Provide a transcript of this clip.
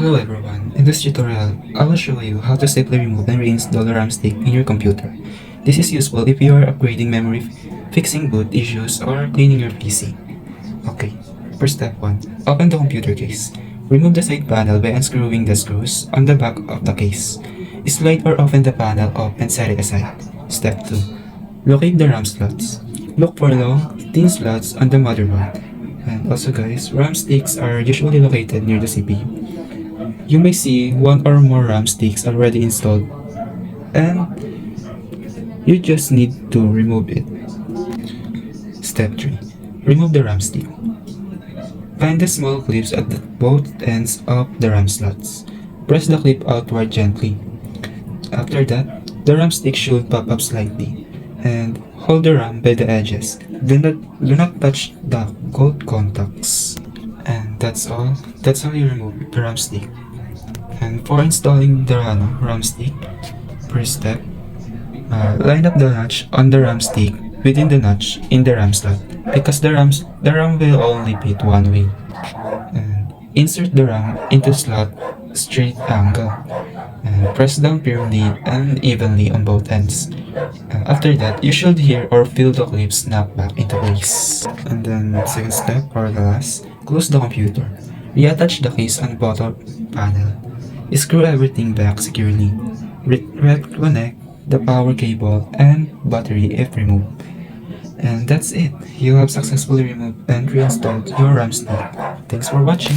Hello everyone, in this tutorial, I will show you how to safely remove and reinstall the RAM stick in your computer. This is useful if you are upgrading memory, fixing boot issues, or cleaning your PC. Okay, for step 1, open the computer case. Remove the side panel by unscrewing the screws on the back of the case. Slide or open the panel up and set it aside. Step 2, locate the RAM slots. Look for long, thin slots on the motherboard. And also guys, RAM sticks are usually located near the CPU. You may see one or more RAM sticks already installed, and you just need to remove it. Step 3. Remove the RAM stick. Find the small clips at both ends of the RAM slots. Press the clip outward gently. After that, the RAM stick should pop up slightly, and hold the RAM by the edges. Do not touch the gold contacts. And that's all. That's how you remove the RAM stick. And for installing the RAM stick, first step, line up the notch on the RAM stick within the notch in the RAM slot because the RAM will only fit one way. And insert the RAM into slot straight angle and press down firmly and evenly on both ends. After that, you should hear or feel the clip snap back into place. And then second step or the last, close the computer. Reattach the case on the bottom panel. Screw everything back securely. Reconnect the power cable and battery if removed. And that's it. You have successfully removed and reinstalled your RAM stick. Thanks for watching.